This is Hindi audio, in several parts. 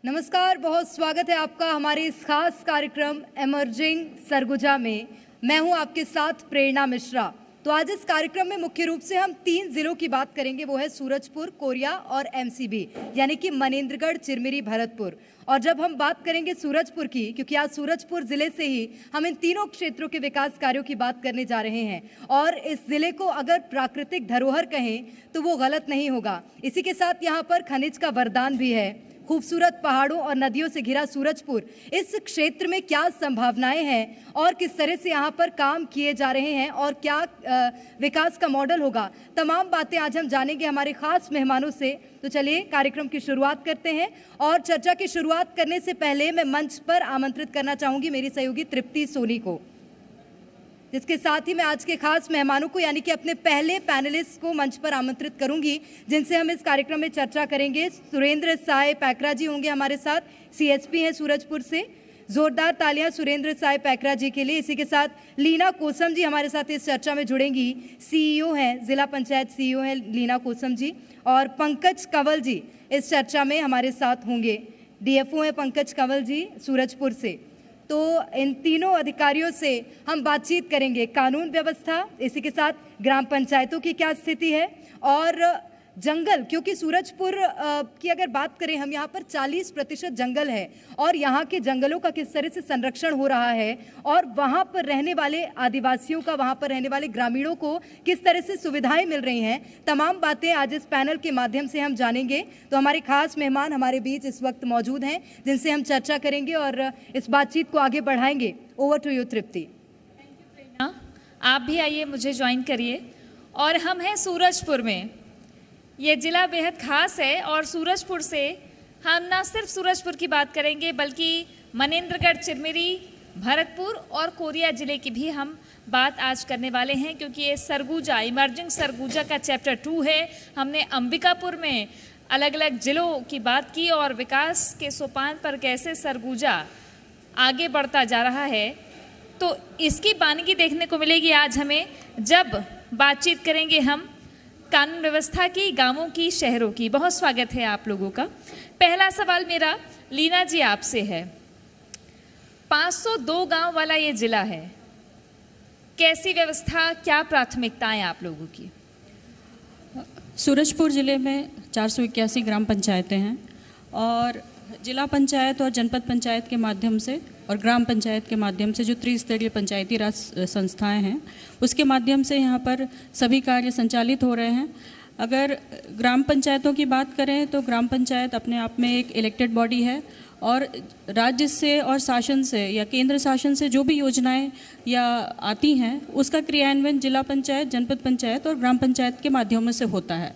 नमस्कार, बहुत स्वागत है आपका हमारे इस खास कार्यक्रम एमर्जिंग सरगुजा में। मैं हूं आपके साथ प्रेरणा मिश्रा। तो आज इस कार्यक्रम में मुख्य रूप से हम 3 जिलों की बात करेंगे, वो है सूरजपुर, कोरिया और एमसीबी, यानी कि मनेंद्रगढ़, चिरमिरी, भरतपुर। और जब हम बात करेंगे सूरजपुर की, क्योंकि आज सूरजपुर जिले से ही हम इन तीनों क्षेत्रों के विकास कार्यों की बात करने जा रहे हैं। और इस जिले को अगर प्राकृतिक धरोहर कहें तो वो गलत नहीं होगा। इसी के साथ यहाँ पर खनिज का वरदान भी है। खूबसूरत पहाड़ों और नदियों से घिरा सूरजपुर, इस क्षेत्र में क्या संभावनाएं हैं और किस तरह से यहाँ पर काम किए जा रहे हैं और क्या विकास का मॉडल होगा, तमाम बातें आज हम जानेंगे हमारे खास मेहमानों से। तो चलिए कार्यक्रम की शुरुआत करते हैं। और चर्चा की शुरुआत करने से पहले मैं मंच पर आमंत्रित करना चाहूँगी मेरी सहयोगी तृप्ति सोनी को, जिसके साथ ही मैं आज के खास मेहमानों को यानी कि अपने पहले पैनलिस्ट को मंच पर आमंत्रित करूंगी, जिनसे हम इस कार्यक्रम में चर्चा करेंगे। सुरेंद्र साय पैकरा जी होंगे हमारे साथ, सीएसपी हैं सूरजपुर से। जोरदार तालियां सुरेंद्र साय पैकरा जी के लिए। इसी के साथ लीना कोसम जी हमारे साथ इस चर्चा में जुड़ेंगी, सीईओ हैं, जिला पंचायत सीईओ हैं लीना कोसम जी। और पंकज कंवल जी इस चर्चा में हमारे साथ होंगे, डीएफओ हैं पंकज कंवल जी सूरजपुर से। तो इन तीनों अधिकारियों से हम बातचीत करेंगे कानून व्यवस्था, इसी के साथ ग्राम पंचायतों की क्या स्थिति है और जंगल, क्योंकि सूरजपुर की अगर बात करें हम, यहाँ पर 40% जंगल है और यहाँ के जंगलों का किस तरह से संरक्षण हो रहा है और वहाँ पर रहने वाले आदिवासियों का, वहाँ पर रहने वाले ग्रामीणों को किस तरह से सुविधाएं मिल रही हैं, तमाम बातें आज इस पैनल के माध्यम से हम जानेंगे। तो हमारे खास मेहमान हमारे बीच इस वक्त मौजूद हैं, जिनसे हम चर्चा करेंगे और इस बातचीत को आगे बढ़ाएंगे। ओवर टू यू तृप्ति। आप भी आइए, मुझे ज्वाइन करिए। और हम हैं सूरजपुर में। ये ज़िला बेहद ख़ास है और सूरजपुर से हम ना सिर्फ सूरजपुर की बात करेंगे बल्कि मनेंद्रगढ़, चिरमिरी, भरतपुर और कोरिया ज़िले की भी हम बात आज करने वाले हैं, क्योंकि ये सरगुजा, इमर्जिंग सरगुजा का चैप्टर 2 है। हमने अंबिकापुर में अलग अलग ज़िलों की बात की और विकास के सोपान पर कैसे सरगुजा आगे बढ़ता जा रहा है, तो इसकी बानगी देखने को मिलेगी आज हमें जब बातचीत करेंगे हम कानून व्यवस्था की, गांवों की, शहरों की। बहुत स्वागत है आप लोगों का। पहला सवाल मेरा लीना जी आपसे है। 502 गांव वाला ये जिला है, कैसी व्यवस्था, क्या प्राथमिकताएं आप लोगों की? सूरजपुर ज़िले में 481 ग्राम पंचायतें हैं और जिला पंचायत और जनपद पंचायत के माध्यम से और ग्राम पंचायत के माध्यम से जो त्रिस्तरीय पंचायती राज संस्थाएं हैं, उसके माध्यम से यहाँ पर सभी कार्य संचालित हो रहे हैं। अगर ग्राम पंचायतों की बात करें तो ग्राम पंचायत अपने आप में एक इलेक्टेड बॉडी है और राज्य से और शासन से या केंद्र शासन से जो भी योजनाएं या आती हैं, उसका क्रियान्वयन जिला पंचायत, जनपद पंचायत और ग्राम पंचायत के माध्यमों से होता है।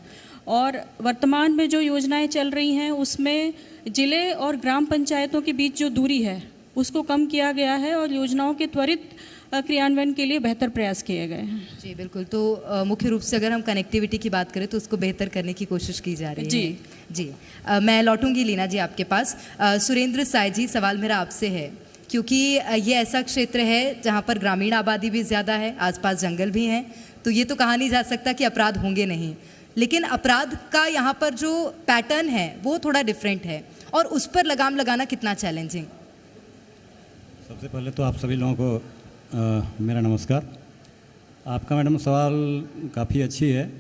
और वर्तमान में जो योजनाएं चल रही हैं उसमें जिले और ग्राम पंचायतों के बीच जो दूरी है उसको कम किया गया है और योजनाओं के त्वरित क्रियान्वयन के लिए बेहतर प्रयास किए गए हैं। जी बिल्कुल। तो मुख्य रूप से अगर हम कनेक्टिविटी की बात करें तो उसको बेहतर करने की कोशिश की जा रही है। जी मैं लौटूंगी लीना जी आपके पास। सुरेंद्र साय जी, सवाल मेरा आपसे है, क्योंकि ये ऐसा क्षेत्र है जहाँ पर ग्रामीण आबादी भी ज़्यादा है, आसपास जंगल भी हैं, तो ये तो कहा नहीं जा सकता कि अपराध होंगे नहीं, लेकिन अपराध का यहाँ पर जो पैटर्न है वो थोड़ा डिफरेंट है और उस पर लगाम लगाना कितना चैलेंजिंग? सबसे पहले तो आप सभी लोगों को मेरा नमस्कार। आपका मैडम सवाल काफ़ी अच्छी है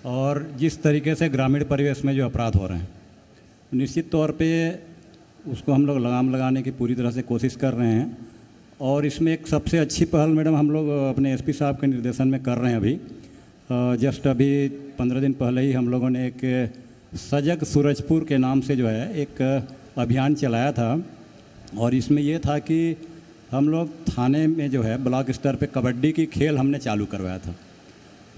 और जिस तरीके से ग्रामीण परिवेश में जो अपराध हो रहे हैं, निश्चित तौर पे उसको हम लोग लगाम लगाने की पूरी तरह से कोशिश कर रहे हैं। और इसमें एक सबसे अच्छी पहल मैडम हम लोग अपने एसपी साहब के निर्देशन में कर रहे हैं। अभी जस्ट अभी 15 दिन पहले ही हम लोगों ने एक सजग सूरजपुर के नाम से जो है एक अभियान चलाया था और इसमें ये था कि हम लोग थाने में जो है ब्लॉक स्तर पे कबड्डी की खेल हमने चालू करवाया था।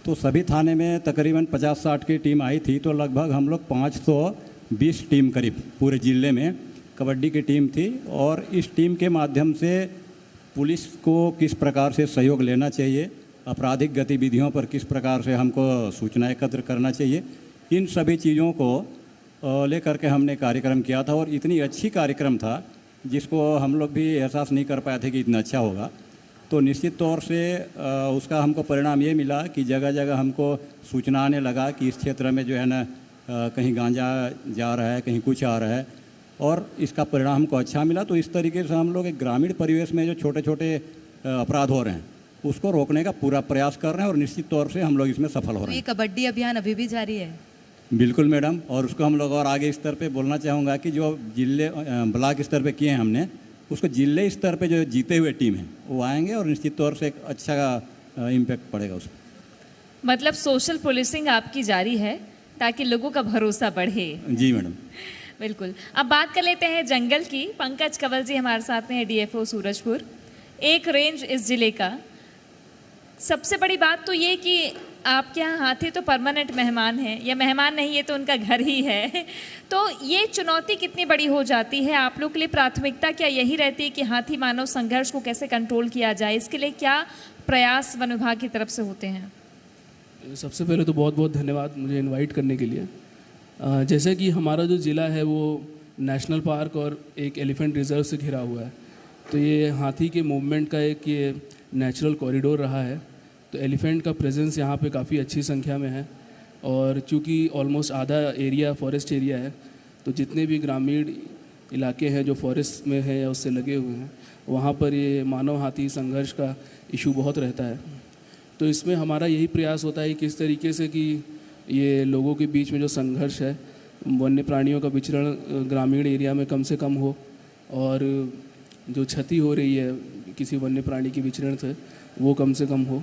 तो सभी थाने में तकरीबन 50-60 की टीम आई थी, तो लगभग हम लोग 520 टीम करीब पूरे ज़िले में कबड्डी की टीम थी। और इस टीम के माध्यम से पुलिस को किस प्रकार से सहयोग लेना चाहिए, आपराधिक गतिविधियों पर किस प्रकार से हमको सूचना एकत्र करना चाहिए, इन सभी चीज़ों को लेकर के हमने कार्यक्रम किया था। और इतनी अच्छी कार्यक्रम था जिसको हम लोग भी एहसास नहीं कर पाए थे कि इतना अच्छा होगा। तो निश्चित तौर से उसका हमको परिणाम ये मिला कि जगह जगह हमको सूचना आने लगा कि इस क्षेत्र में जो है ना कहीं गांजा जा रहा है, कहीं कुछ आ रहा है। और इसका परिणाम हमको अच्छा मिला। तो इस तरीके से हम लोग एक ग्रामीण परिवेश में जो छोटे छोटे अपराध हो रहे हैं उसको रोकने का पूरा प्रयास कर रहे हैं और निश्चित तौर से हम लोग इसमें सफल हो तो रहे ये हैं। कबड्डी अभियान अभी भी जारी है? बिल्कुल मैडम, और उसको हम लोग और आगे स्तर पे बोलना चाहूँगा कि जो जिले ब्लॉक स्तर पे किए हैं हमने, उसको जिले स्तर पे जो जीते हुए टीम है वो आएंगे और निश्चित तौर से एक अच्छा इम्पैक्ट पड़ेगा उस पर। मतलब सोशल पुलिसिंग आपकी जारी है ताकि लोगों का भरोसा बढ़े। जी मैडम। बिल्कुल। अब बात कर लेते हैं जंगल की। पंकज कंवल जी हमारे साथ में है, डीएफओ सूरजपुर, एक रेंज इस जिले का। सबसे बड़ी बात तो ये कि आपके यहाँ हाथी तो परमानेंट मेहमान हैं, या मेहमान नहीं, ये तो उनका घर ही है। तो ये चुनौती कितनी बड़ी हो जाती है आप लोग के लिए? प्राथमिकता क्या यही रहती है कि हाथी मानव संघर्ष को कैसे कंट्रोल किया जाए? इसके लिए क्या प्रयास वन विभाग की तरफ से होते हैं? सबसे पहले तो बहुत बहुत धन्यवाद मुझे इनवाइट करने के लिए। जैसे कि हमारा जो ज़िला है वो नेशनल पार्क और एक एलिफेंट रिजर्व से घिरा हुआ है, तो ये हाथी के मूवमेंट का एक ये नेचुरल कॉरिडोर रहा है। तो एलिफेंट का प्रेजेंस यहाँ पे काफ़ी अच्छी संख्या में है, और चूँकि ऑलमोस्ट आधा एरिया फॉरेस्ट एरिया है, तो जितने भी ग्रामीण इलाके हैं जो फॉरेस्ट में है या उससे लगे हुए हैं, वहाँ पर ये मानव हाथी संघर्ष का इशू बहुत रहता है। तो इसमें हमारा यही प्रयास होता है किस तरीके से कि ये लोगों के बीच में जो संघर्ष है, वन्य प्राणियों का विचरण ग्रामीण एरिया में कम से कम हो, और जो क्षति हो रही है किसी वन्य प्राणी के विचरण से वो कम से कम हो।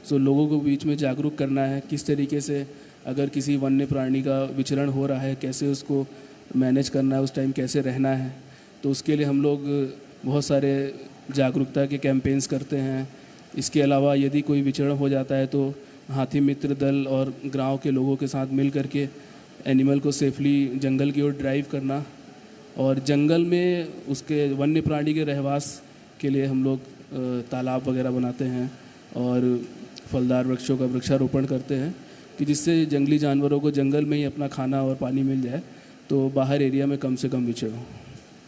सो लोगों को बीच में जागरूक करना है किस तरीके से अगर किसी वन्य प्राणी का विचरण हो रहा है कैसे उसको मैनेज करना है, उस टाइम कैसे रहना है। तो उसके लिए हम लोग बहुत सारे जागरूकता के कैंपेन्स करते हैं। इसके अलावा यदि कोई विचरण हो जाता है तो हाथी मित्र दल और गांव के लोगों के साथ मिल करके एनिमल को सेफली जंगल की ओर ड्राइव करना, और जंगल में उसके वन्य प्राणी के रहवास के लिए हम लोग तालाब वगैरह बनाते हैं और फलदार वृक्षों का वृक्षारोपण करते हैं कि जिससे जंगली जानवरों को जंगल में ही अपना खाना और पानी मिल जाए, तो बाहर एरिया में कम से कम विचरण हो।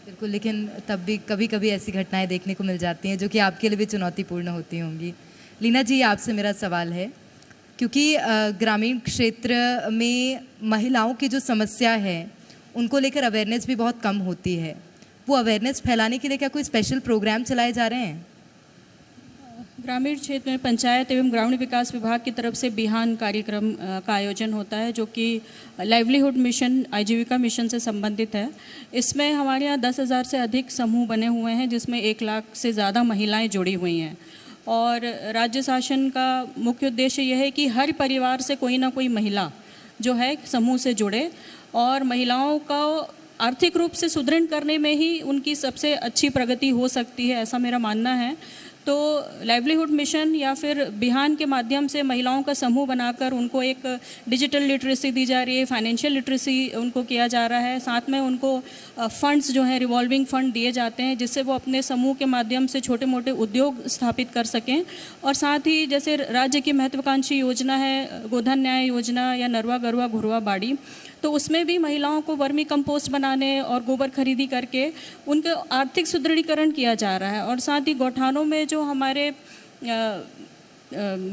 बिल्कुल, लेकिन तब भी कभी कभी ऐसी घटनाएं देखने को मिल जाती हैं जो कि आपके लिए भी चुनौतीपूर्ण होती होंगी। लीना जी, आपसे मेरा सवाल है, क्योंकि ग्रामीण क्षेत्र में महिलाओं की जो समस्या है उनको लेकर अवेयरनेस भी बहुत कम होती है। वो अवेयरनेस फैलाने के लिए क्या कोई स्पेशल प्रोग्राम चलाए जा रहे हैं? ग्रामीण क्षेत्र में पंचायत एवं ग्रामीण विकास विभाग की तरफ से बिहान कार्यक्रम का आयोजन होता है, जो कि लाइवलीहुड मिशन, आजीविका मिशन से संबंधित है। इसमें हमारे यहाँ 10,000 से अधिक समूह बने हुए हैं, जिसमें 1 लाख से ज़्यादा महिलाएं जुड़ी हुई हैं। और राज्य शासन का मुख्य उद्देश्य यह है कि हर परिवार से कोई ना कोई महिला जो है समूह से जुड़े, और महिलाओं का आर्थिक रूप से सुदृढ़ करने में ही उनकी सबसे अच्छी प्रगति हो सकती है, ऐसा मेरा मानना है। तो लाइवलीहुड मिशन या फिर बिहान के माध्यम से महिलाओं का समूह बनाकर उनको एक डिजिटल लिटरेसी दी जा रही है, फाइनेंशियल लिटरेसी उनको किया जा रहा है। साथ में उनको फंड्स जो हैं, रिवॉल्विंग फंड दिए जाते हैं, जिससे वो अपने समूह के माध्यम से छोटे मोटे उद्योग स्थापित कर सकें। और साथ ही जैसे राज्य की महत्वाकांक्षी योजना है गोधन न्याय योजना या नरवा गरुआ घुरवा बाड़ी, तो उसमें भी महिलाओं को वर्मी कंपोस्ट बनाने और गोबर खरीदी करके उनके आर्थिक सुदृढ़ीकरण किया जा रहा है। और साथ ही गौठानों में जो हमारे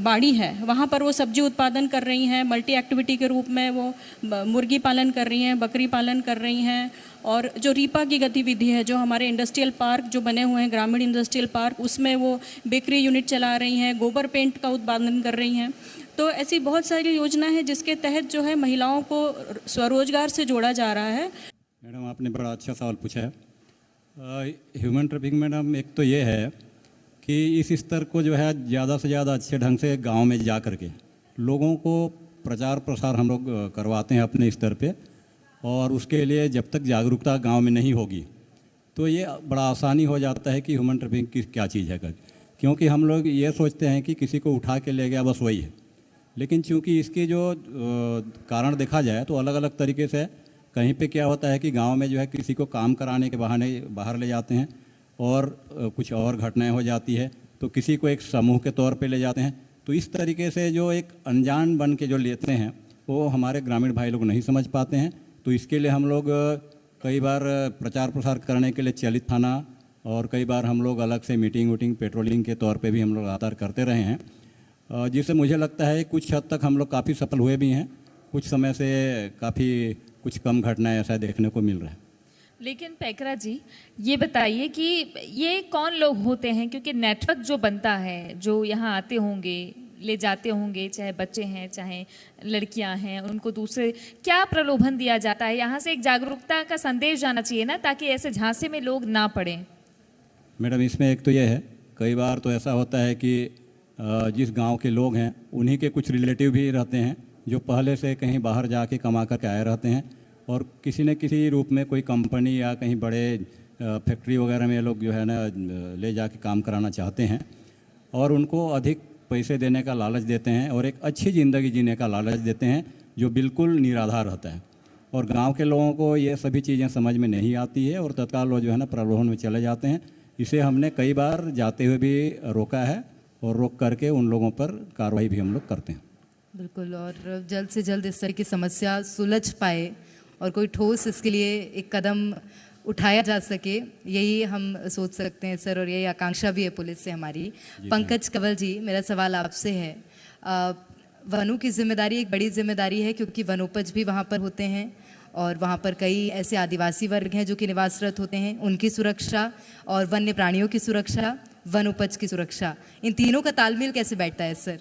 बाड़ी है वहाँ पर वो सब्जी उत्पादन कर रही हैं, मल्टी एक्टिविटी के रूप में वो मुर्गी पालन कर रही हैं, बकरी पालन कर रही हैं। और जो रीपा की गतिविधि है, जो हमारे इंडस्ट्रियल पार्क जो बने हुए हैं, ग्रामीण इंडस्ट्रियल पार्क, उसमें वो बेकरी यूनिट चला रही हैं, गोबर पेंट का उत्पादन कर रही हैं। तो ऐसी बहुत सारी योजना है जिसके तहत जो है महिलाओं को स्वरोजगार से जोड़ा जा रहा है। मैडम, आपने बड़ा अच्छा सवाल पूछा है। ह्यूमन ट्रैफिकिंग मैडम, एक तो ये है कि इस स्तर को जो है ज़्यादा से ज़्यादा अच्छे ढंग से गांव में जा कर के लोगों को प्रचार प्रसार हम लोग करवाते हैं अपने स्तर पे, और उसके लिए जब तक जागरूकता गांव में नहीं होगी तो ये बड़ा आसानी हो जाता है कि ह्यूमन ट्रैफिकिंग की क्या चीज़ है कर, क्योंकि हम लोग ये सोचते हैं कि किसी को उठा के ले गया बस वही है। लेकिन चूंकि इसकी जो कारण देखा जाए तो अलग अलग तरीके से कहीं पे क्या होता है कि गांव में जो है किसी को काम कराने के बहाने बाहर ले जाते हैं और कुछ और घटनाएं हो जाती है, तो किसी को एक समूह के तौर पे ले जाते हैं। तो इस तरीके से जो एक अनजान बन के जो लेते हैं वो हमारे ग्रामीण भाई लोग नहीं समझ पाते हैं। तो इसके लिए हम लोग कई बार प्रचार प्रसार करने के लिए चलित थाना और कई बार हम लोग अलग से मीटिंग पेट्रोलिंग के तौर पे भी हम लोग लगातार करते रहे हैं, जिससे मुझे लगता है कुछ हद तक हम लोग काफ़ी सफल हुए भी हैं। कुछ समय से काफ़ी कुछ कम घटनाएं ऐसा देखने को मिल रहा है। लेकिन पैकरा जी, ये बताइए कि ये कौन लोग होते हैं, क्योंकि नेटवर्क जो बनता है, जो यहाँ आते होंगे, ले जाते होंगे, चाहे बच्चे हैं चाहे लड़कियां हैं, उनको दूसरे क्या प्रलोभन दिया जाता है? यहाँ से एक जागरूकता का संदेश जाना चाहिए ना, ताकि ऐसे झांसे में लोग ना पड़ें। मैडम, इसमें एक तो ये है, कई बार तो ऐसा होता है कि जिस गांव के लोग हैं उन्हीं के कुछ रिलेटिव भी रहते हैं जो पहले से कहीं बाहर जाके कमा करके आए रहते हैं, और किसी न किसी रूप में कोई कंपनी या कहीं बड़े फैक्ट्री वगैरह में ये लोग जो है ना ले जाके काम कराना चाहते हैं, और उनको अधिक पैसे देने का लालच देते हैं और एक अच्छी ज़िंदगी जीने का लालच देते हैं, जो बिल्कुल निराधार रहता है। और गांव के लोगों को ये सभी चीज़ें समझ में नहीं आती है और तत्काल वो जो है ना प्रलोभन में चले जाते हैं। इसे हमने कई बार जाते हुए भी रोका है और रोक करके उन लोगों पर कार्रवाई भी हम लोग करते हैं। बिल्कुल, और जल्द से जल्द इस तरह की समस्या सुलझ पाए और कोई ठोस इसके लिए एक कदम उठाया जा सके, यही हम सोच सकते हैं सर, और यही आकांक्षा भी है पुलिस से हमारी। पंकज कंवल जी, मेरा सवाल आपसे है। वनों की जिम्मेदारी एक बड़ी जिम्मेदारी है, क्योंकि वनोपज भी वहाँ पर होते हैं और वहाँ पर कई ऐसे आदिवासी वर्ग हैं जो कि निवासरत होते हैं, उनकी सुरक्षा और वन्य प्राणियों की सुरक्षा, वनोपज की सुरक्षा, इन तीनों का तालमेल कैसे बैठता है सर?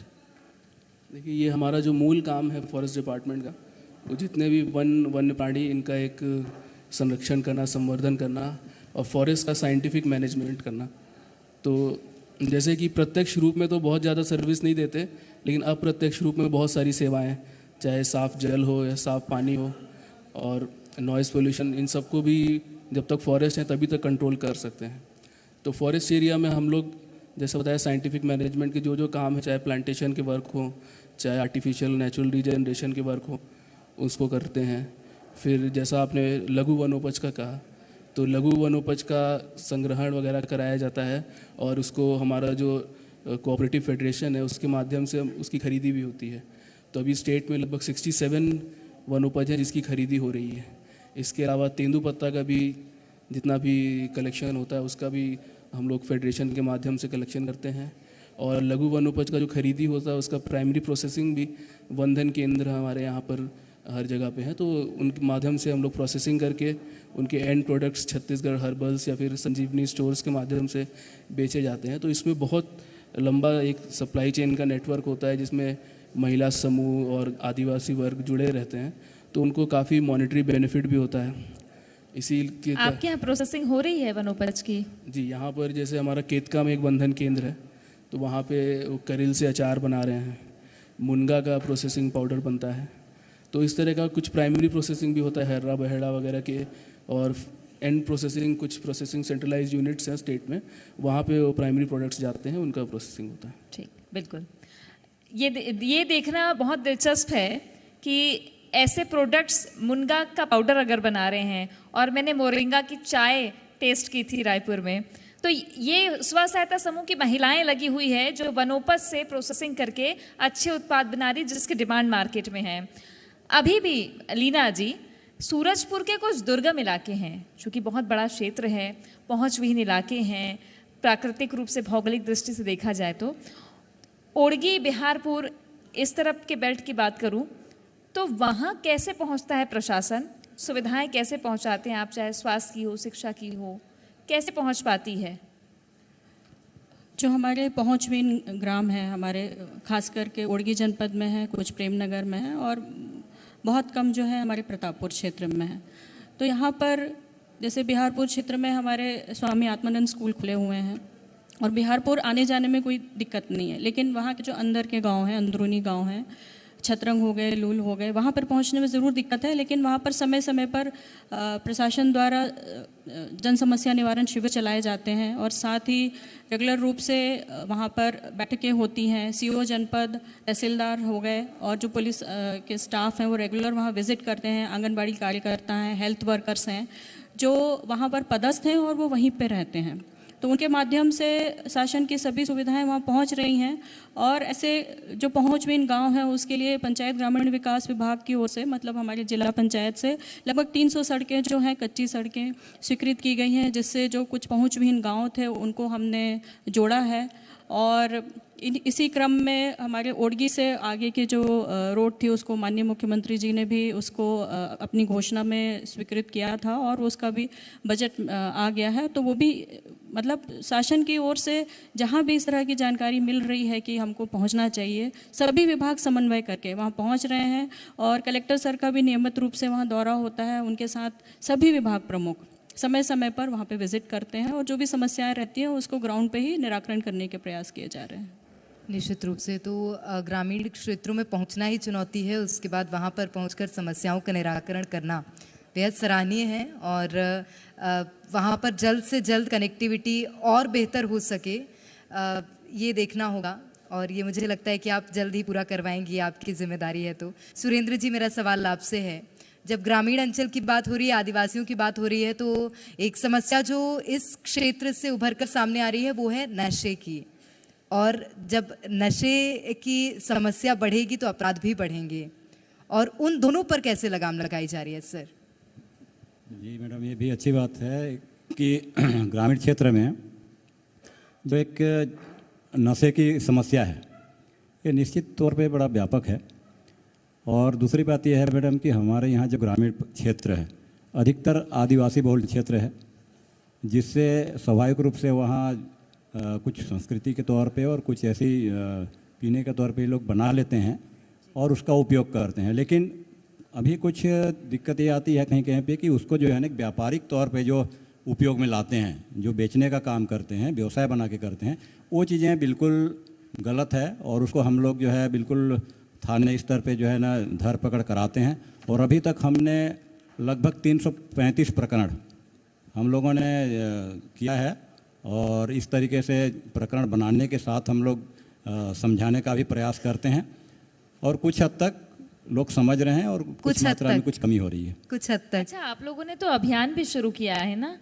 देखिए, ये हमारा जो मूल काम है फॉरेस्ट डिपार्टमेंट का, वो जितने भी वन्य प्राणी, इनका एक संरक्षण करना, संवर्धन करना और फॉरेस्ट का साइंटिफिक मैनेजमेंट करना। तो जैसे कि प्रत्यक्ष रूप में तो बहुत ज़्यादा सर्विस नहीं देते, लेकिन अप्रत्यक्ष रूप में बहुत सारी सेवाएं, चाहे साफ़ जल हो या साफ़ पानी हो और नॉइज़ पोल्यूशन, इन सबको भी जब तक फॉरेस्ट है तभी तक कंट्रोल कर सकते हैं। तो फॉरेस्ट एरिया में हम लोग जैसे बताया साइंटिफिक मैनेजमेंट के जो काम है, चाहे प्लांटेशन के वर्क हो, चाहे आर्टिफिशियल नेचुरल रीजनरेशन के वर्क हो, उसको करते हैं। फिर जैसा आपने लघु वनोपज का कहा, तो लघु वनोपज का संग्रहण वगैरह कराया जाता है और उसको हमारा जो कोऑपरेटिव फेडरेशन है उसके माध्यम से उसकी खरीदी भी होती है। तो अभी स्टेट में लगभग 67 वनोपज है जिसकी खरीदी हो रही है। इसके अलावा तेंदुपत्ता का भी जितना भी कलेक्शन होता है उसका भी हम लोग फेडरेशन के माध्यम से कलेक्शन करते हैं। और लघु वनोपज का जो खरीदी होता है उसका प्राइमरी प्रोसेसिंग भी वनधन केंद्र हमारे यहाँ पर हर जगह पे है, तो उनके माध्यम से हम लोग प्रोसेसिंग करके उनके एंड प्रोडक्ट्स छत्तीसगढ़ हर्बल्स या फिर संजीवनी स्टोर्स के माध्यम से बेचे जाते हैं। तो इसमें बहुत लंबा एक सप्लाई चेन का नेटवर्क होता है जिसमें महिला समूह और आदिवासी वर्ग जुड़े रहते हैं, तो उनको काफ़ी मॉनेटरी बेनिफिट भी होता है। इसी के आपके यहाँ प्रोसेसिंग हो रही है वनोपज की? जी, यहाँ पर जैसे हमारा केतका में एक वनधन केंद्र है, तो वहाँ पे करील से अचार बना रहे हैं, मुनगा का प्रोसेसिंग पाउडर बनता है। तो इस तरह का कुछ प्राइमरी प्रोसेसिंग भी होता है हर्रा बहेड़ा वगैरह के, और एंड प्रोसेसिंग कुछ प्रोसेसिंग सेंट्रलाइज यूनिट्स हैं स्टेट में, वहाँ पे वो प्राइमरी प्रोडक्ट्स जाते हैं, उनका प्रोसेसिंग होता है। ठीक, बिल्कुल। ये देखना बहुत दिलचस्प है कि ऐसे प्रोडक्ट्स, मुनगा का पाउडर अगर बना रहे हैं, और मैंने मोरिंगा की चाय टेस्ट की थी रायपुर में, तो ये स्व सहायता समूह की महिलाएं लगी हुई है जो वनोपज से प्रोसेसिंग करके अच्छे उत्पाद बना रही, जिसकी डिमांड मार्केट में है। अभी भी लीना जी, सूरजपुर के कुछ दुर्गम इलाके हैं, चूँकि बहुत बड़ा क्षेत्र है, पहुँचविहीन इलाके हैं, प्राकृतिक रूप से भौगोलिक दृष्टि से देखा जाए तो ओड़गी, बिहारपुर, इस तरफ के बेल्ट की बात करूं तो वहाँ कैसे पहुँचता है प्रशासन? सुविधाएं कैसे पहुँचाते हैं आप, चाहे स्वास्थ्य की हो, शिक्षा की हो, कैसे पहुँच पाती है? जो हमारे पहुँचविहीन ग्राम हैं, हमारे खास करके ओड़गी जनपद में है, कुछ प्रेमनगर में है और बहुत कम जो है हमारे प्रतापपुर क्षेत्र में है। तो यहाँ पर जैसे बिहारपुर क्षेत्र में हमारे स्वामी आत्मानंद स्कूल खुले हुए हैं और बिहारपुर आने जाने में कोई दिक्कत नहीं है, लेकिन वहाँ के जो अंदर के गांव हैं, अंदरूनी गांव हैं, छतरंग हो गए, लूल हो गए, वहाँ पर पहुँचने में ज़रूर दिक्कत है। लेकिन वहाँ पर समय समय पर प्रशासन द्वारा जन समस्या निवारण शिविर चलाए जाते हैं और साथ ही रेगुलर रूप से वहाँ पर बैठकें होती हैं। सीओ जनपद, तहसीलदार हो गए और जो पुलिस के स्टाफ हैं वो रेगुलर वहाँ विजिट करते हैं। आंगनबाड़ी कार्यकर्ता हैं, हेल्थ वर्कर्स हैं जो वहाँ पर पदस्थ हैं और वो वहीं पर रहते हैं, तो उनके माध्यम से शासन की सभी सुविधाएं वहाँ पहुँच रही हैं। और ऐसे जो पहुँचविहीन गांव हैं उसके लिए पंचायत ग्रामीण विकास विभाग की ओर से, मतलब हमारी जिला पंचायत से लगभग 300 सड़कें जो हैं, कच्ची सड़कें स्वीकृत की गई हैं, जिससे जो कुछ पहुँचविहीन गांव थे उनको हमने जोड़ा है। और इसी क्रम में हमारे ओडगी से आगे की जो रोड थी उसको माननीय मुख्यमंत्री जी ने भी उसको अपनी घोषणा में स्वीकृत किया था और उसका भी बजट आ गया है। तो वो भी मतलब शासन की ओर से जहाँ भी इस तरह की जानकारी मिल रही है कि हमको पहुँचना चाहिए, सभी विभाग समन्वय करके वहाँ पहुँच रहे हैं और कलेक्टर सर का भी नियमित रूप से वहाँ दौरा होता है। उनके साथ सभी विभाग प्रमुख समय समय पर वहाँ पे विजिट करते हैं और जो भी समस्याएं रहती हैं उसको ग्राउंड पे ही निराकरण करने के प्रयास किए जा रहे हैं। निश्चित रूप से तो ग्रामीण क्षेत्रों में पहुंचना ही चुनौती है, उसके बाद वहां पर पहुंचकर समस्याओं का निराकरण करना बेहद सराहनीय है और वहां पर जल्द से जल्द कनेक्टिविटी और बेहतर हो सके ये देखना होगा और ये मुझे लगता है कि आप जल्द ही पूरा करवाएंगी, आपकी जिम्मेदारी है। तो सुरेंद्र जी, मेरा सवाल आपसे है, जब ग्रामीण अंचल की बात हो रही है, आदिवासियों की बात हो रही है, तो एक समस्या जो इस क्षेत्र से उभर कर सामने आ रही है वो है नशे की। और जब नशे की समस्या बढ़ेगी तो अपराध भी बढ़ेंगे और उन दोनों पर कैसे लगाम लगाई जा रही है सर? जी मैडम, ये भी अच्छी बात है कि ग्रामीण क्षेत्र में जो एक नशे की समस्या है ये निश्चित तौर पे बड़ा व्यापक है। और दूसरी बात यह है मैडम कि हमारे यहाँ जो ग्रामीण क्षेत्र है अधिकतर आदिवासी बहुल क्षेत्र है, जिससे स्वाभाविक रूप से वहाँ कुछ संस्कृति के तौर पे और कुछ ऐसी पीने के तौर पे लोग बना लेते हैं और उसका उपयोग करते हैं। लेकिन अभी कुछ दिक्कत ये आती है कहीं कहीं पे कि उसको जो है ना व्यापारिक तौर पे जो उपयोग में लाते हैं, जो बेचने का काम करते हैं, व्यवसाय बना के करते हैं, वो चीज़ें बिल्कुल गलत है और उसको हम लोग जो है बिल्कुल थाने स्तर पे जो है ना धर पकड़ कराते हैं। और अभी तक हमने लगभग 335 प्रकरण हम लोगों ने किया है और इस तरीके से प्रकरण बनाने के साथ हम लोग समझाने का भी प्रयास करते हैं और कुछ हद तक लोग समझ रहे हैं और कुछ मात्रा में कुछ कमी हो रही है। कुछ हद तक। अच्छा, आप लोगों ने तो अभियान भी शुरू किया है ना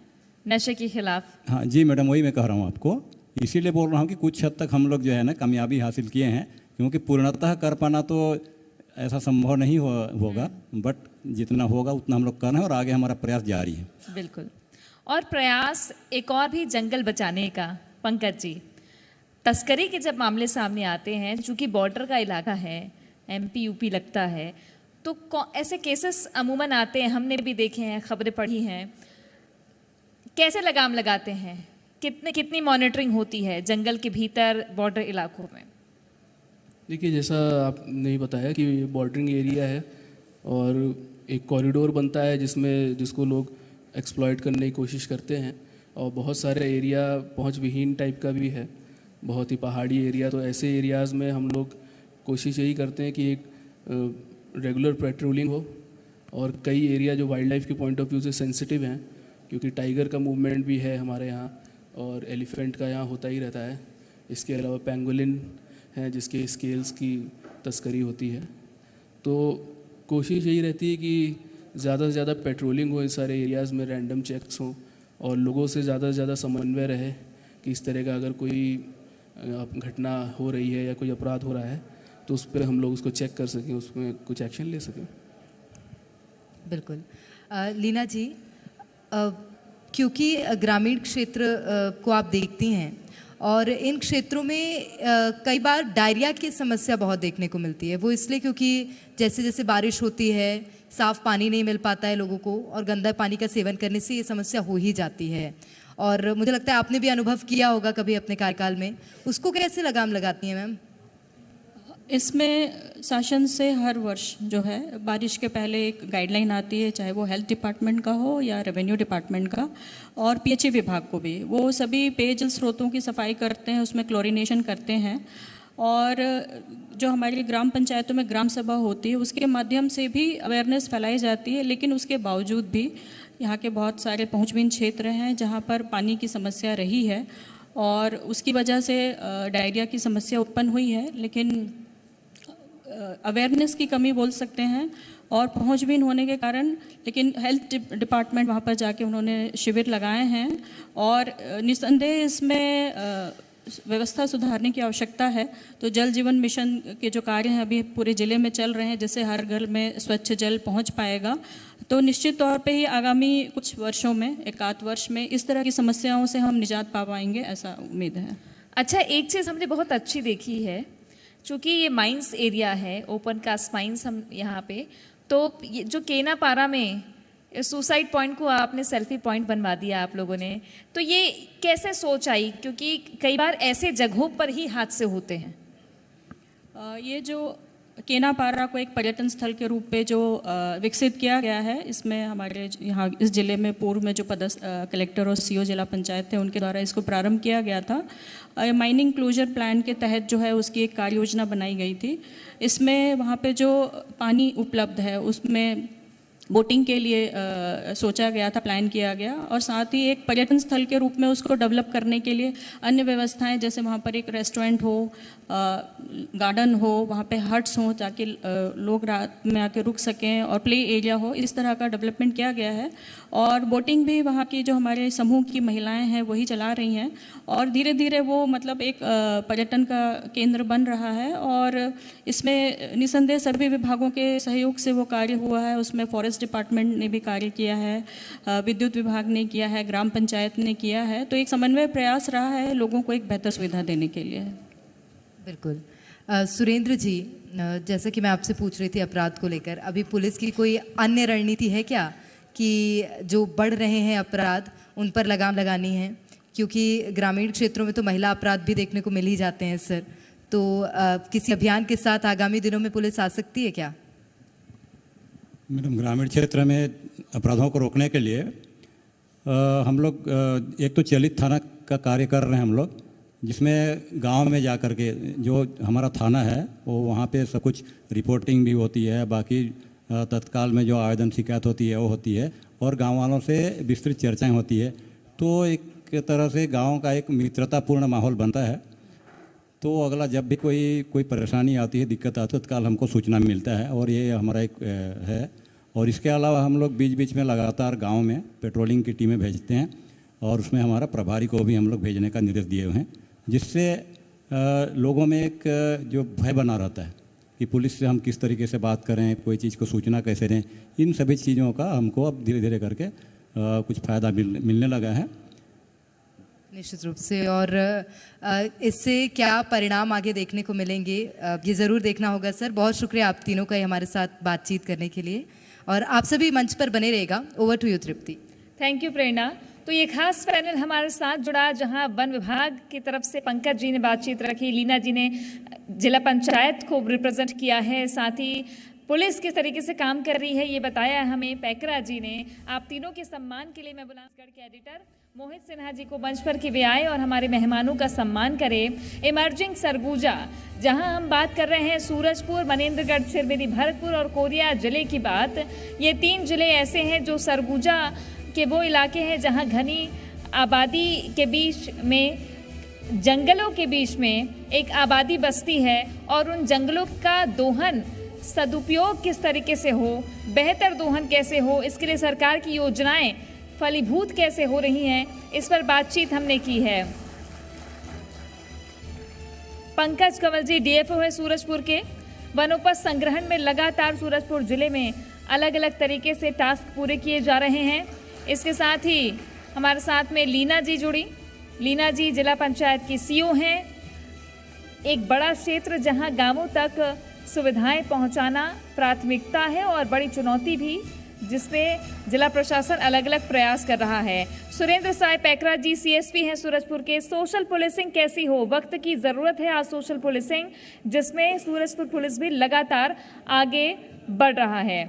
नशे के खिलाफ? हाँ जी मैडम, वही मैं कह रहा हूँ आपको, इसीलिए बोल रहा हूँ कि कुछ हद तक हम लोग जो है ना कामयाबी हासिल किए हैं, क्योंकि पूर्णतः कर पाना तो ऐसा संभव नहीं होगा, बट जितना होगा उतना हम लोग कर रहे हैं और आगे हमारा प्रयास जारी है। बिल्कुल। और प्रयास एक और भी जंगल बचाने का, पंकज जी, तस्करी के जब मामले सामने आते हैं, चूंकि बॉर्डर का इलाका है, MP UP लगता है, तो ऐसे केसेस अमूमन आते हैं, हमने भी देखे हैं, खबरें पढ़ी हैं। कैसे लगाम लगाते हैं? कितनी मॉनिटरिंग होती है जंगल के भीतर बॉर्डर इलाकों में? देखिए, जैसा आपने बताया कि बॉर्डरिंग एरिया है और एक कॉरिडोर बनता है जिसको लोग एक्सप्लॉइट करने की कोशिश करते हैं और बहुत सारे एरिया पहुंच विहीन टाइप का भी है, बहुत ही पहाड़ी एरिया। तो ऐसे एरियाज़ में हम लोग कोशिश यही करते हैं कि एक रेगुलर पेट्रोलिंग हो और कई एरिया जो वाइल्ड लाइफ के पॉइंट ऑफ व्यू से सेंसिटिव हैं, क्योंकि टाइगर का मूवमेंट भी है हमारे यहाँ और एलिफेंट का यहाँ होता ही रहता है। इसके अलावा पेंगोलिन हैं जिसके स्केल्स की तस्करी होती है। तो कोशिश यही रहती है कि ज़्यादा से ज़्यादा पेट्रोलिंग हो इस सारे एरियाज़ में, रैंडम चेक्स हों और लोगों से ज़्यादा से ज़्यादा समन्वय रहे कि इस तरह का अगर कोई घटना हो रही है या कोई अपराध हो रहा है तो उस पर हम लोग उसको चेक कर सकें, उसमें कुछ एक्शन ले सकें। बिल्कुल। लीना जी, क्योंकि ग्रामीण क्षेत्र को आप देखती हैं और इन क्षेत्रों में कई बार डायरिया की समस्या बहुत देखने को मिलती है। वो इसलिए क्योंकि जैसे जैसे बारिश होती है, साफ़ पानी नहीं मिल पाता है लोगों को और गंदा पानी का सेवन करने से ये समस्या हो ही जाती है। और मुझे लगता है आपने भी अनुभव किया होगा कभी अपने कार्यकाल में। उसको कैसे लगाम लगाती हैं मैम? इसमें शासन से हर वर्ष जो है बारिश के पहले एक गाइडलाइन आती है, चाहे वो हेल्थ डिपार्टमेंट का हो या रेवेन्यू डिपार्टमेंट का, और PHE विभाग को भी। वो सभी पेयजल स्रोतों की सफाई करते हैं, उसमें क्लोरिनेशन करते हैं। और जो हमारी ग्राम पंचायतों में ग्राम सभा होती है उसके माध्यम से भी अवेयरनेस फैलाई जाती है। लेकिन उसके बावजूद भी यहाँ के बहुत सारे पहुँचबीन क्षेत्र हैं जहाँ पर पानी की समस्या रही है और उसकी वजह से डायरिया की समस्या उत्पन्न हुई है। लेकिन अवेयरनेस की कमी बोल सकते हैं और पहुंचबीन होने के कारण, लेकिन हेल्थ डिपार्टमेंट वहां पर जाके उन्होंने शिविर लगाए हैं और निस्संदेह इसमें व्यवस्था सुधारने की आवश्यकता है। तो जल जीवन मिशन के जो कार्य हैं अभी पूरे ज़िले में चल रहे हैं, जैसे हर घर में स्वच्छ जल पहुंच पाएगा, तो निश्चित तौर पे ही आगामी कुछ वर्षों में, 1 आध वर्ष में, इस तरह की समस्याओं से हम निजात पा पाएंगे, ऐसा उम्मीद है। अच्छा, एक चीज़ हमने बहुत अच्छी देखी है, चूँकि ये माइंस एरिया है, ओपन कास्ट माइंस हम यहाँ पे, तो ये जो केनापारा में सुसाइड पॉइंट को आपने सेल्फी पॉइंट बनवा दिया आप लोगों ने, तो ये कैसे सोच आई? क्योंकि कई बार ऐसे जगहों पर ही हादसे होते हैं। ये जो केनापारा को एक पर्यटन स्थल के रूप में जो विकसित किया गया है, इसमें हमारे यहाँ इस ज़िले में पूर्व में जो पदस्थ कलेक्टर और सीओ जिला पंचायत थे, उनके द्वारा इसको प्रारंभ किया गया था। माइनिंग क्लोजर प्लान के तहत जो है उसकी एक कार्य योजना बनाई गई थी। इसमें वहाँ पे जो पानी उपलब्ध है उसमें बोटिंग के लिए सोचा गया था, प्लान किया गया, और साथ ही एक पर्यटन स्थल के रूप में उसको डेवलप करने के लिए अन्य व्यवस्थाएं, जैसे वहाँ पर एक रेस्टोरेंट हो, गार्डन हो, वहाँ पे हट्स हों ताकि लोग रात में आके रुक सकें, और प्ले एरिया हो, इस तरह का डेवलपमेंट किया गया है। और बोटिंग भी वहाँ की जो हमारे समूह की महिलाएं हैं वही चला रही हैं, और धीरे धीरे वो मतलब एक पर्यटन का केंद्र बन रहा है। और इसमें निसंदेह सभी विभागों के सहयोग से वो कार्य हुआ है। उसमें फॉरेस्ट डिपार्टमेंट ने भी कार्य किया है, विद्युत विभाग ने किया है, ग्राम पंचायत ने किया है। तो एक समन्वय प्रयास रहा है लोगों को एक बेहतर सुविधा देने के लिए। बिल्कुल। सुरेंद्र जी, जैसा कि मैं आपसे पूछ रही थी अपराध को लेकर, अभी पुलिस की कोई अन्य रणनीति है क्या कि जो बढ़ रहे हैं अपराध उन पर लगाम लगानी है? क्योंकि ग्रामीण क्षेत्रों में तो महिला अपराध भी देखने को मिल ही जाते हैं सर, तो किसी अभियान के साथ आगामी दिनों में पुलिस आ सकती है क्या? मैडम, ग्रामीण क्षेत्र में अपराधों को रोकने के लिए हम लोग एक तो चलित थाना का कार्य कर रहे हैं हम लोग, जिसमें गांव में जा कर के जो हमारा थाना है वो वहाँ पे सब कुछ रिपोर्टिंग भी होती है, बाकी तत्काल में जो आवेदन शिकायत होती है वो होती है, और गांव वालों से विस्तृत चर्चाएं होती है। तो एक तरह से गांव का एक मित्रतापूर्ण माहौल बनता है। तो अगला जब भी कोई परेशानी आती है, दिक्कत आती है, तत्काल हमको सूचना मिलता है, और ये हमारा एक है। और इसके अलावा हम लोग बीच बीच में लगातार गांव में पेट्रोलिंग की टीमें भेजते हैं, और उसमें हमारा प्रभारी को भी हम लोग भेजने का निर्देश दिए हुए हैं, जिससे लोगों में एक जो भय बना रहता है कि पुलिस से हम किस तरीके से बात करें, कोई चीज़ को सूचना कैसे दें, इन सभी चीज़ों का हमको अब धीरे धीरे करके कुछ फ़ायदा मिलने लगा है। निश्चित रूप से। और इससे क्या परिणाम आगे देखने को मिलेंगे, ये ज़रूर देखना होगा सर। बहुत शुक्रिया आप तीनों का हमारे साथ बातचीत करने के लिए, और आप सभी मंच पर बने रहेगा। Over to you Tripti. Thank you Prerna. तो ये खास पैनल हमारे साथ जुड़ा, जहां वन विभाग की तरफ से पंकज जी ने बातचीत रखी, लीना जी ने जिला पंचायत को रिप्रेजेंट किया है, साथ ही पुलिस किस तरीके से काम कर रही है ये बताया हमें पैकरा जी ने। आप तीनों के सम्मान के लिए मैं बुलंदशहर के एडिटर मोहित सिन्हा जी को मंच पर कि वे आए और हमारे मेहमानों का सम्मान करें। इमर्जिंग सरगुजा, जहां हम बात कर रहे हैं सूरजपुर, मनेंद्रगढ़, चिरमिरी, भरतपुर और कोरिया जिले की बात। ये 3 जिले ऐसे हैं जो सरगुजा के वो इलाके हैं जहां घनी आबादी के बीच में, जंगलों के बीच में एक आबादी बसती है, और उन जंगलों का दोहन सदुपयोग किस तरीके से हो, बेहतर दोहन कैसे हो, इसके लिए सरकार की योजनाएं फलीभूत कैसे हो रही हैं, इस पर बातचीत हमने की है। पंकज कंवल जी डीएफओ है सूरजपुर के। वनोपज संग्रहण में लगातार सूरजपुर जिले में अलग अलग तरीके से टास्क पूरे किए जा रहे हैं। इसके साथ ही हमारे साथ में लीना जी जुड़ी। लीना जी जिला पंचायत की सीओ हैं। एक बड़ा क्षेत्र जहां गांवों तक सुविधाएं पहुंचाना प्राथमिकता है और बड़ी चुनौती भी, जिसमें जिला प्रशासन अलग अलग प्रयास कर रहा है। सुरेंद्र साय पैकरा जी सीएसपी हैं सूरजपुर के। सोशल पुलिसिंग कैसी हो, वक्त की ज़रूरत है आज सोशल पुलिसिंग, जिसमें सूरजपुर पुलिस भी लगातार आगे बढ़ रहा है।